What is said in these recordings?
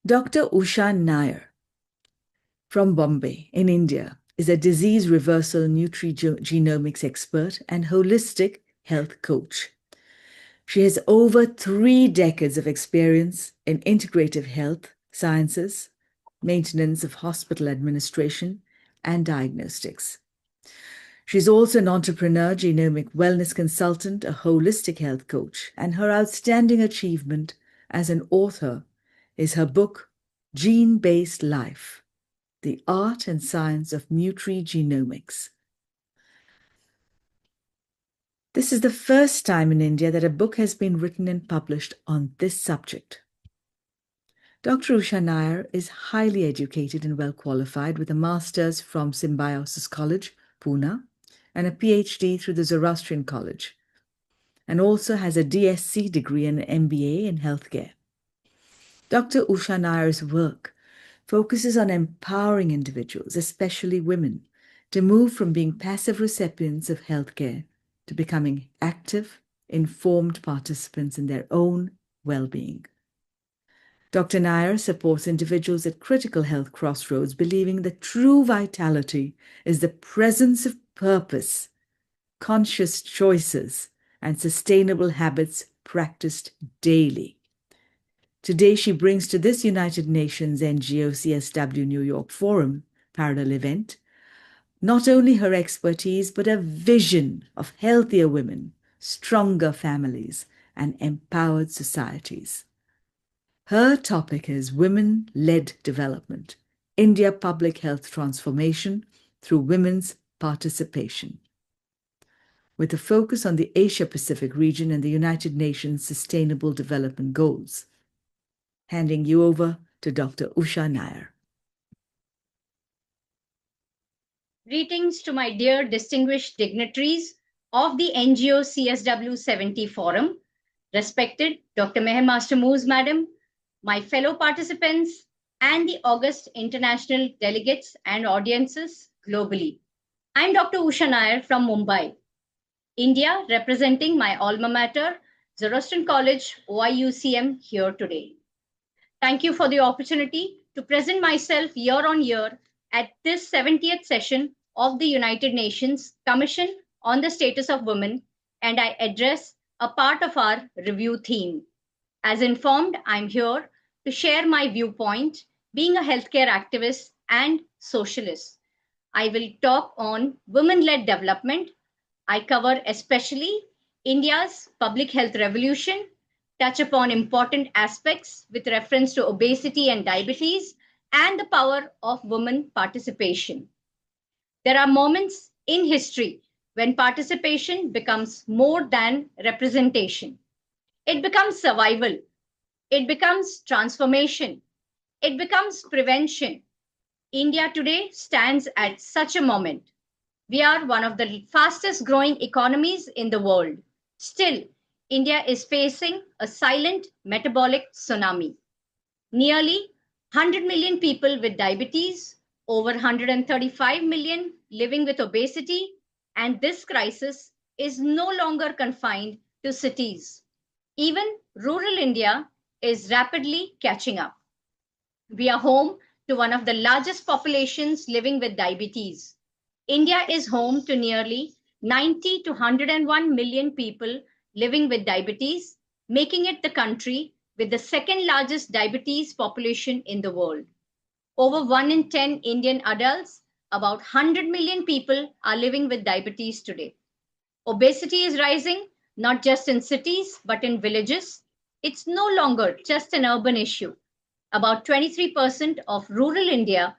Dr. Usha Nair from Bombay in India is a disease reversal nutrigenomics expert and holistic health coach. She has over 3 decades of experience in integrative health sciences, maintenance of hospital administration, and diagnostics. She's also an entrepreneur, genomic wellness consultant, a holistic health coach, and her outstanding achievement as an author is her book, Gene-Based Life: The Art and Science of Nutrigenomics. This is the first time in India that a book has been written and published on this subject. Dr. Usha Nair is highly educated and well qualified with a master's from Symbiosis College, Pune, and a PhD through the Zoroastrian College, and also has a DSc degree and an MBA in healthcare. Dr. Usha Nair's work focuses on empowering individuals, especially women, to move from being passive recipients of healthcare to becoming active, informed participants in their own well-being. Dr. Nair supports individuals at critical health crossroads, believing that true vitality is the presence of purpose, conscious choices, and sustainable habits practiced daily. Today, she brings to this United Nations NGO CSW New York Forum parallel event not only her expertise, but a vision of healthier women, stronger families, and empowered societies. Her topic is Women-Led Development, India Public Health Transformation through Women's Participation, with a focus on the Asia-Pacific region and the United Nations Sustainable Development Goals. Handing you over to Dr. Usha Nair. Greetings to my dear distinguished dignitaries of the NGO CSW70 Forum, respected Dr. Meher Master Moose Madam, my fellow participants, and the august international delegates and audiences globally. I'm Dr. Usha Nair from Mumbai, India, representing my alma mater, Zoroastrian College, OIUCM, here today. Thank you for the opportunity to present myself year on year at this 70th session of the United Nations Commission on the Status of Women, and I address a part of our review theme. As informed, I'm here to share my viewpoint, being a healthcare activist and socialist. I will talk on women-led development. I cover especially India's public health revolution, touch upon important aspects with reference to obesity and diabetes, and the power of women participation. There are moments in history when participation becomes more than representation. It becomes survival. It becomes transformation. It becomes prevention. India today stands at such a moment. We are one of the fastest growing economies in the world. Still, India is facing a silent metabolic tsunami. Nearly 100 million people with diabetes, over 135 million living with obesity, and this crisis is no longer confined to cities. Even rural India is rapidly catching up. We are home to one of the largest populations living with diabetes. India is home to nearly 90 to 101 million people living with diabetes, making it the country with the second largest diabetes population in the world. Over 1 in 10 Indian adults, about 100 million people are living with diabetes today. Obesity is rising, not just in cities, but in villages. It's no longer just an urban issue. About 23% of rural India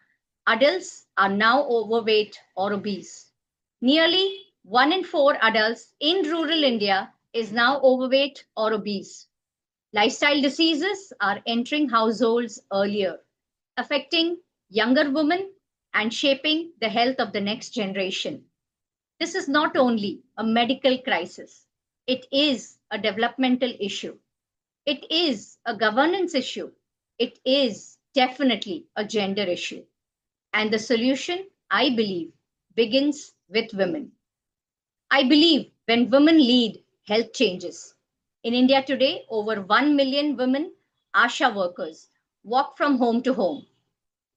adults are now overweight or obese. Nearly 1 in 4 adults in rural India is now overweight or obese. Lifestyle diseases are entering households earlier, affecting younger women and shaping the health of the next generation. This is not only a medical crisis, it is a developmental issue. It is a governance issue. It is definitely a gender issue. And the solution, I believe, begins with women. I believe when women lead, health changes. In India today, over 1 million women, ASHA workers, walk from home to home.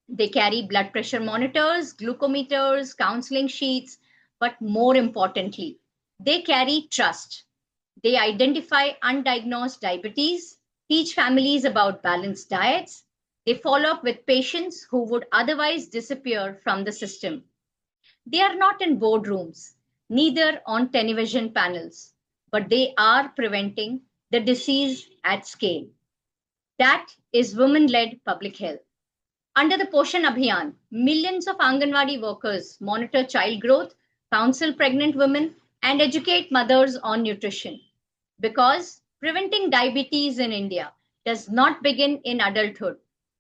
They carry blood pressure monitors, glucometers, counseling sheets, but more importantly, they carry trust. They identify undiagnosed diabetes, teach families about balanced diets. They follow up with patients who would otherwise disappear from the system. They are not in boardrooms, neither on television panels, but they are preventing the disease at scale. That is women led public health. Under the Poshan Abhiyan, millions of Anganwadi workers monitor child growth, counsel pregnant women, and educate mothers on nutrition. Because preventing diabetes in India does not begin in adulthood,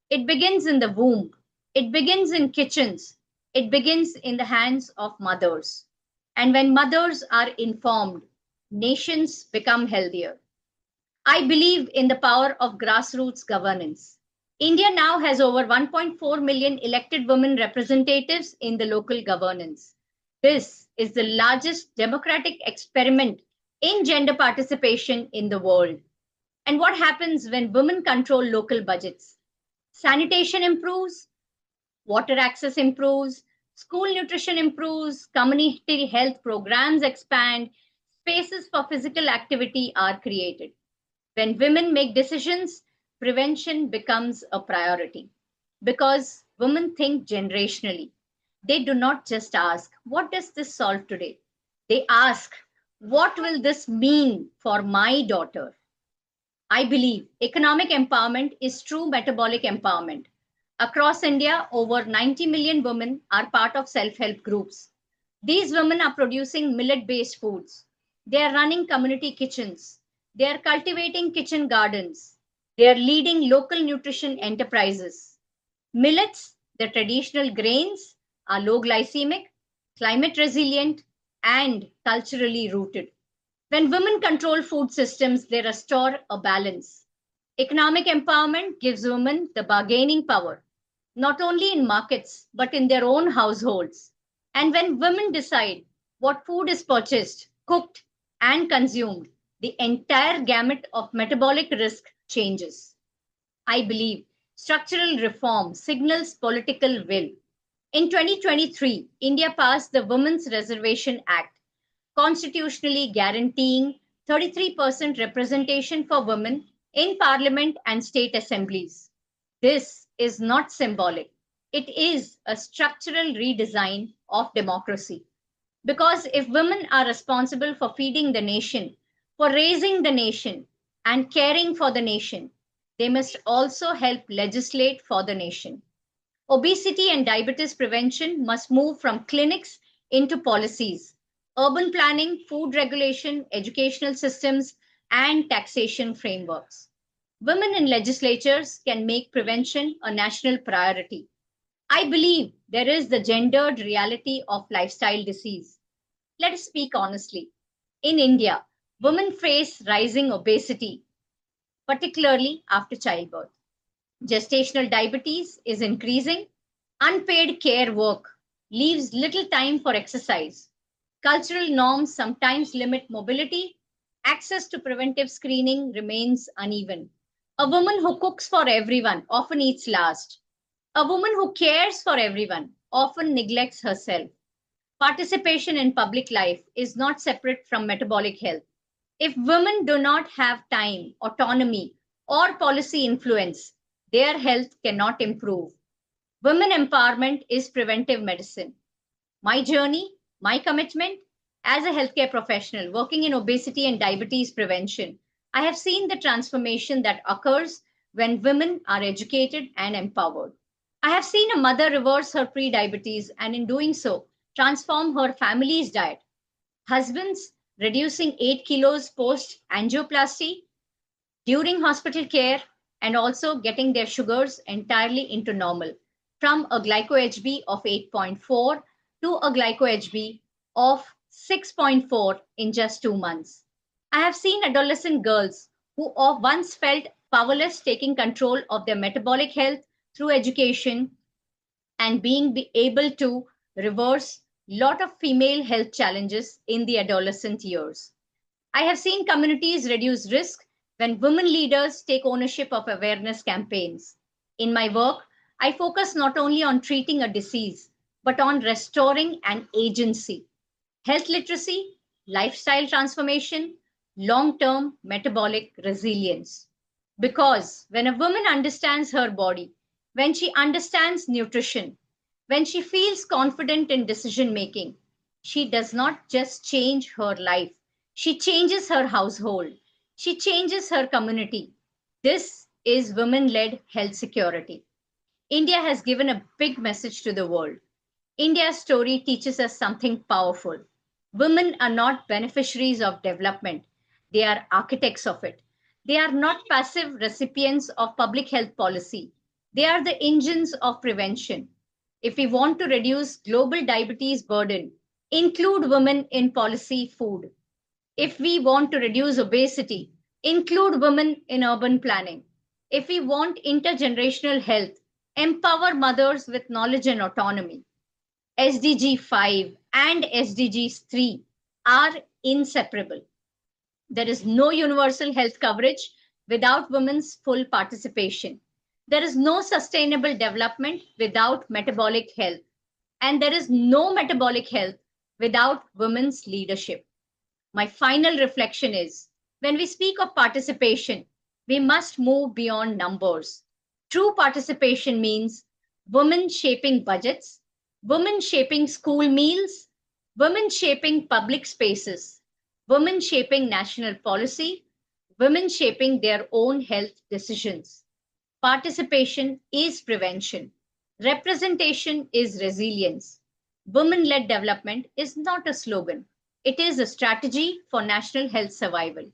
it begins in the womb, it begins in kitchens, it begins in the hands of mothers. And when mothers are informed, nations become healthier. I believe in the power of grassroots governance. India now has over 1.4 million elected women representatives in the local governance. This is the largest democratic experiment in gender participation in the world. And what happens when women control local budgets? Sanitation improves, water access improves, school nutrition improves, community health programs expand, spaces for physical activity are created. When women make decisions, prevention becomes a priority because women think generationally. They do not just ask, what does this solve today? They ask, what will this mean for my daughter? I believe economic empowerment is true metabolic empowerment. Across India, over 90 million women are part of self help groups. These women are producing millet based foods. They are running community kitchens. They are cultivating kitchen gardens. They are leading local nutrition enterprises. Millets, the traditional grains, are low glycemic, climate resilient, and culturally rooted. When women control food systems, they restore a balance. Economic empowerment gives women the bargaining power, not only in markets, but in their own households. And when women decide what food is purchased, cooked, and consumed, the entire gamut of metabolic risk changes. I believe structural reform signals political will. In 2023, India passed the Women's Reservation Act, constitutionally guaranteeing 33% representation for women in parliament and state assemblies. This is not symbolic, it is a structural redesign of democracy. Because if women are responsible for feeding the nation, for raising the nation, and caring for the nation, they must also help legislate for the nation. Obesity and diabetes prevention must move from clinics into policies. Urban planning, food regulation, educational systems, and taxation frameworks. Women in legislatures can make prevention a national priority. I believe there is the gendered reality of lifestyle disease. Let us speak honestly. In India, women face rising obesity, particularly after childbirth. Gestational diabetes is increasing. Unpaid care work leaves little time for exercise. Cultural norms sometimes limit mobility. Access to preventive screening remains uneven. A woman who cooks for everyone often eats last. A woman who cares for everyone often neglects herself. Participation in public life is not separate from metabolic health. If women do not have time, autonomy, or policy influence, their health cannot improve. Women empowerment is preventive medicine. My journey, my commitment as a healthcare professional working in obesity and diabetes prevention, I have seen the transformation that occurs when women are educated and empowered. I have seen a mother reverse her pre-diabetes and in doing so, transform her family's diet. Husbands reducing 8 kilos post angioplasty during hospital care and also getting their sugars entirely into normal from a glyco-HB of 8.4 to a glyco-HB of 6.4 in just 2 months. I have seen adolescent girls who once felt powerless taking control of their metabolic health through education and being able to reverse a lot of female health challenges in the adolescent years. I have seen communities reduce risk when women leaders take ownership of awareness campaigns. In my work, I focus not only on treating a disease, but on restoring an agency, health literacy, lifestyle transformation, long-term metabolic resilience. Because when a woman understands her body, when she understands nutrition, when she feels confident in decision making, she does not just change her life, she changes her household, she changes her community. This is women led health security. India has given a big message to the world. India's story teaches us something powerful. Women are not beneficiaries of development, they are architects of it. They are not passive recipients of public health policy, they are the engines of prevention. If we want to reduce global diabetes burden, include women in policy food. If we want to reduce obesity, include women in urban planning. If we want intergenerational health, empower mothers with knowledge and autonomy. SDG 5 and SDGs 3 are inseparable. There is no universal health coverage without women's full participation. There is no sustainable development without metabolic health. And there is no metabolic health without women's leadership. My final reflection is when we speak of participation, we must move beyond numbers. True participation means women shaping budgets, women shaping school meals, women shaping public spaces, women shaping national policy, women shaping their own health decisions. Participation is prevention. Representation is resilience. Women led development is not a slogan, it is a strategy for national health survival.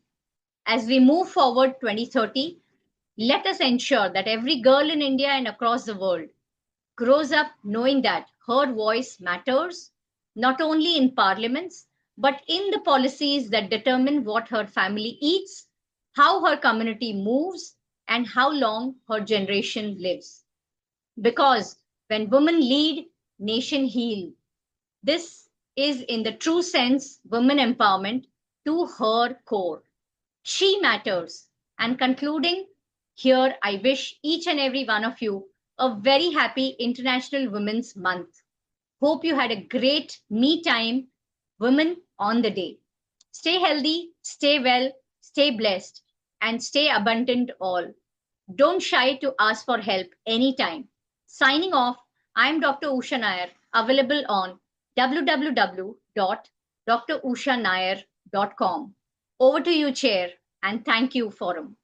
As we move forward 2030, let us ensure that every girl in India and across the world grows up knowing that her voice matters, not only in parliaments, but in the policies that determine what her family eats, how her community moves, and how long her generation lives. Because when women lead, nation heal. This is in the true sense women empowerment to her core. She matters. And concluding, here I wish each and every one of you a very happy International Women's Month. Hope you had a great me time, Women on the Day. Stay healthy, stay well, stay blessed, and stay abundant all. Don't shy to ask for help anytime. Signing off, I'm Dr. Usha Nair, available on www.drusanair.com. Over to you, Chair, and thank you, Forum.